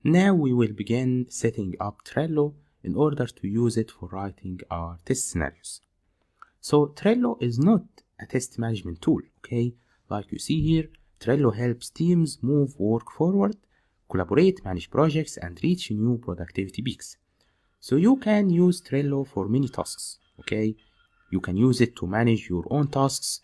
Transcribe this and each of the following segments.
Now we will begin setting up Trello in order to use it for writing our test scenarios. So Trello is not a test management tool, okay? Like you see here, Trello helps teams move work forward, collaborate, manage projects, and reach new productivity peaks. So you can use Trello for many tasks, okay? You can use it to manage your own tasks,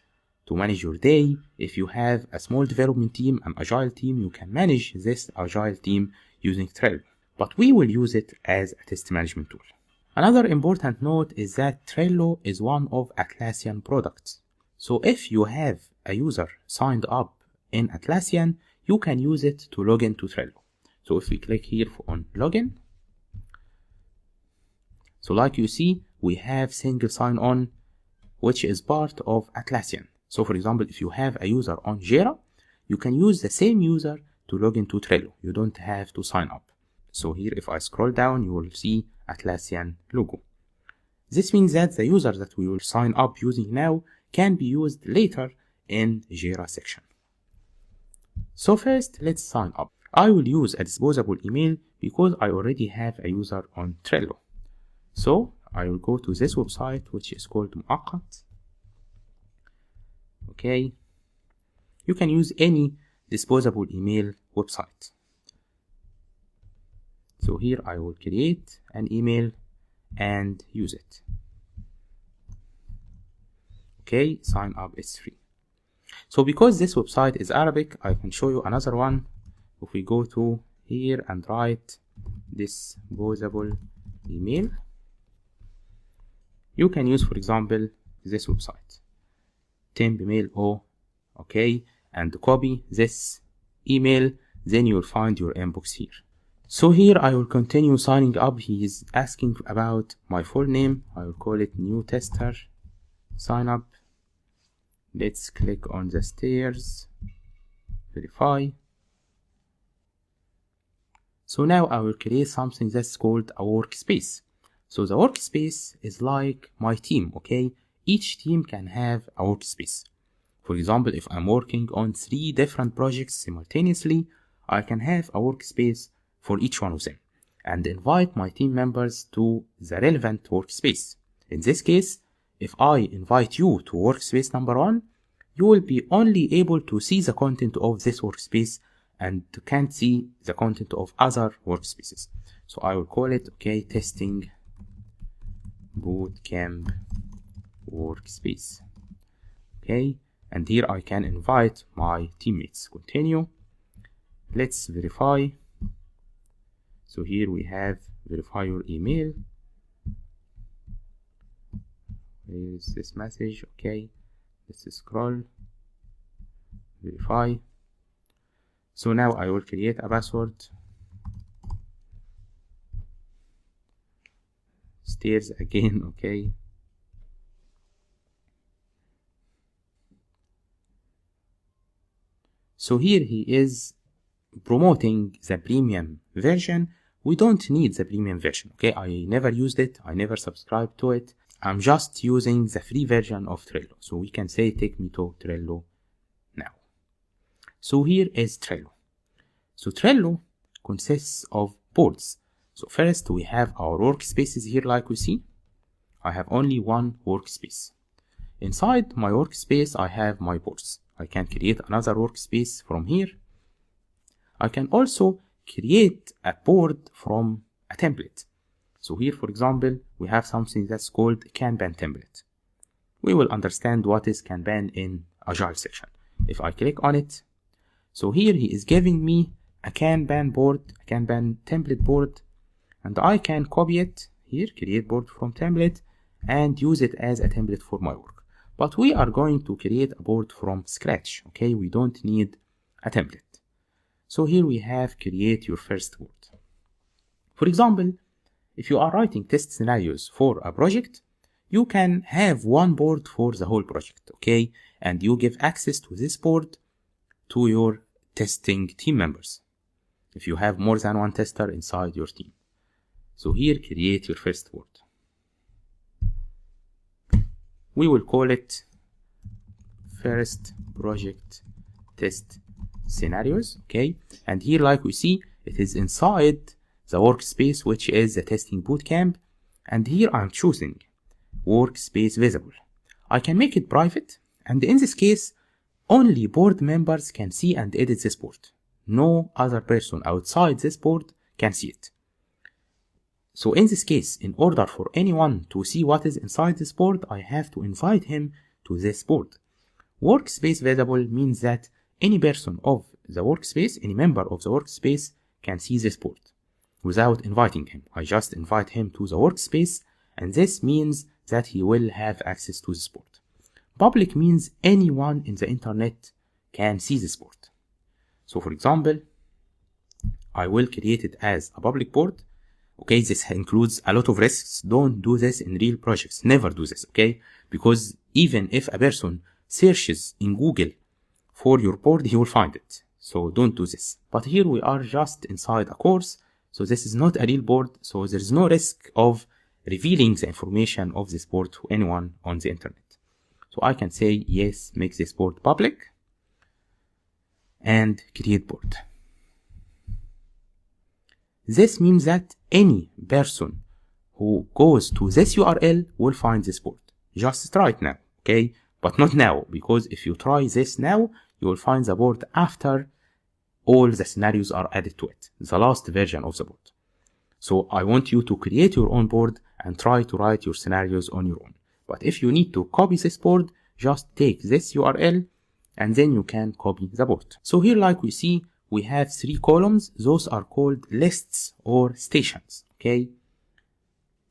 to manage your day. If you have a small development team, an agile team, you can manage this agile team using Trello. But we will use it as a test management tool. Another important note is that Trello is one of Atlassian products. So if you have a user signed up in Atlassian, you can use it to log into Trello. So if we click here on login, so like you see, we have single sign-on, which is part of Atlassian. So for example, if you have a user on Jira, you can use the same user to log into Trello. You don't have to sign up. So here, if I scroll down, you will see Atlassian logo. This means that the user that we will sign up using now can be used later in Jira section. So first, let's sign up. I will use a disposable email because I already have a user on Trello. So I will go to this website, which is called مؤقت. Okay, you can use any disposable email website. So here I will create an email and use it. Okay, sign up is free. So because this website is Arabic, I can show you another one. If we go to here and write disposable email, you can use, for example, this website, temp-mail-o, okay, and copy this email, then you will find your inbox here. So here I will continue signing up. He is asking about my full name. I will call it new tester, sign up. Let's click on the stairs, verify. So now I will create something that's called a workspace. So the workspace is like my team, okay? Each team can have a workspace. For example, if I'm working on 3 different projects simultaneously, I can have a workspace for each one of them and invite my team members to the relevant workspace. In this case, if I invite you to workspace number 1, you will be only able to see the content of this workspace and can't see the content of other workspaces. So I will call it, okay, testing bootcamp workspace. Okay, and here I can invite my teammates. Continue. Let's verify. So here we have verify your email. Where is this message? Okay, let's scroll. Verify. So now I will create a password. Stairs again, okay. So here he is promoting the premium version. We don't need the premium version, okay? I never used it. I never subscribed to it. I'm just using the free version of Trello. So we can say, take me to Trello now. So here is Trello. So Trello consists of boards. So first we have our workspaces here, like we see. I have only one workspace. Inside my workspace, I have my boards. I can create another workspace from here. I can also create a board from a template. So here, for example, we have something that's called Kanban template. We will understand what is Kanban in Agile section. If I click on it, so here he is giving me a Kanban board, a Kanban template board, and I can copy it here, create board from template, and use it as a template for my work. But we are going to create a board from scratch, okay? We don't need a template. So here we have create your first board. For example, if you are writing test scenarios for a project, you can have one board for the whole project, okay? And you give access to this board to your testing team members, if you have more than one tester inside your team. So here, create your first board. We will call it first project test scenarios, okay? And here, like we see, It is inside the workspace, which is the testing bootcamp. And here I'm choosing workspace visible. I can make it private. And in this case, only board members can see and edit this board. No other person outside this board can see it. So in this case, in order for anyone to see what is inside this board, I have to invite him to this board. Workspace visible means that any person of the workspace, any member of the workspace can see this board without inviting him. I just invite him to the workspace, and this means that he will have access to this board. Public means anyone in the internet can see this board. So for example, I will create it as a public board. Okay, this includes a lot of risks. Don't do this in real projects. Never do this, okay? Because even if a person searches in Google for your board, he will find it. So don't do this. But here we are just inside a course. So this is not a real board. So there is no risk of revealing the information of this board to anyone on the internet. So I can say, yes, make this board public and create board. This means that any person who goes to this URL will find this board. Just try it now, okay? But not now, because if you try this now, you will find the board after all the scenarios are added to it, the last version of the board. So I want you to create your own board and try to write your scenarios on your own. But if you need to copy this board, just take this URL and then you can copy the board. So here, like we see, we have 3 columns. Those are called lists or stations, okay?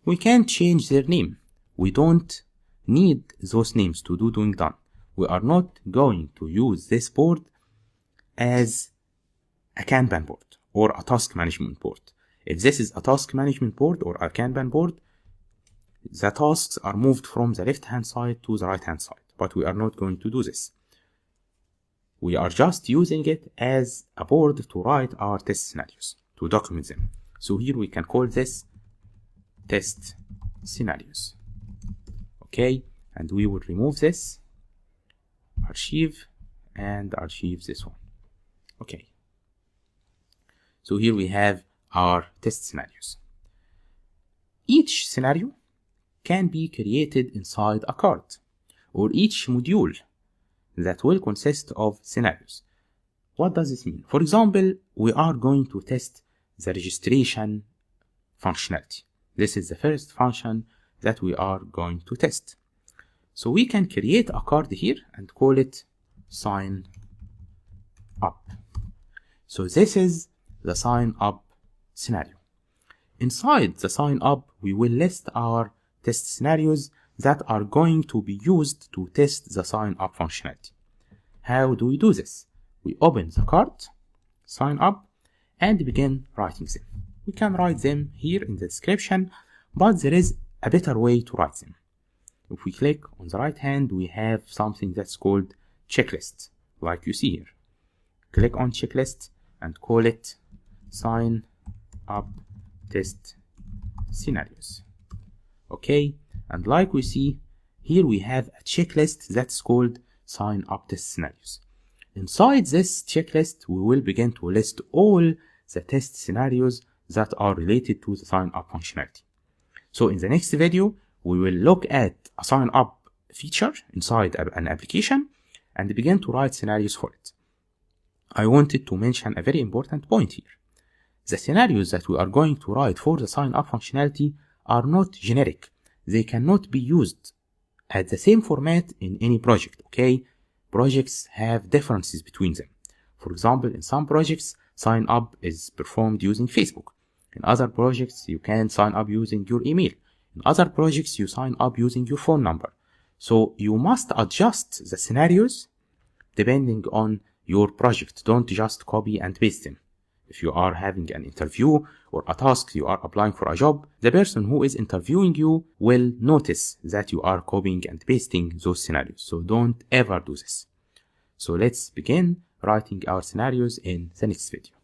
We can change their name. We don't need those names to do doing done. We are not going to use this board as a Kanban board or a task management board. If this is a task management board or a Kanban board, the tasks are moved from the left-hand side to the right-hand side, but we are not going to do this. We are just using it as a board to write our test scenarios, to document them. So here we can call this test scenarios. Okay, and we will remove this, archive, and archive this one. Okay. So here we have our test scenarios. Each scenario can be created inside a card, or each module that will consist of scenarios. What does this mean? For example, we are going to test the registration functionality. This is the first function that we are going to test. So we can create a card here and call it sign up. So this is the sign up scenario. Inside the sign up, we will list our test scenarios that are going to be used to test the sign up functionality. How do we do this? We open the card, sign up, and begin writing them. We can write them here in the description, but there is a better way to write them. If we click on the right hand, we have something that's called checklist, like you see here. Click on checklist and call it sign up test scenarios. Okay, and like we see here, we have a checklist that's called sign up test scenarios. Inside this checklist, we will begin to list all the test scenarios that are related to the sign up functionality. So in the next video, we will look at a sign up feature inside an application and begin to write scenarios for it. I wanted to mention a very important point here. The scenarios that we are going to write for the sign up functionality are not generic. They cannot be used at the same format in any project, okay? Projects have differences between them. For example, in some projects, sign up is performed using Facebook. In other projects, you can sign up using your email. In other projects, you sign up using your phone number. So you must adjust the scenarios depending on your project. Don't just copy and paste them. If you are having an interview or a task, you are applying for a job, the person who is interviewing you will notice that you are copying and pasting those scenarios. So don't ever do this. So let's begin writing our scenarios in the next video.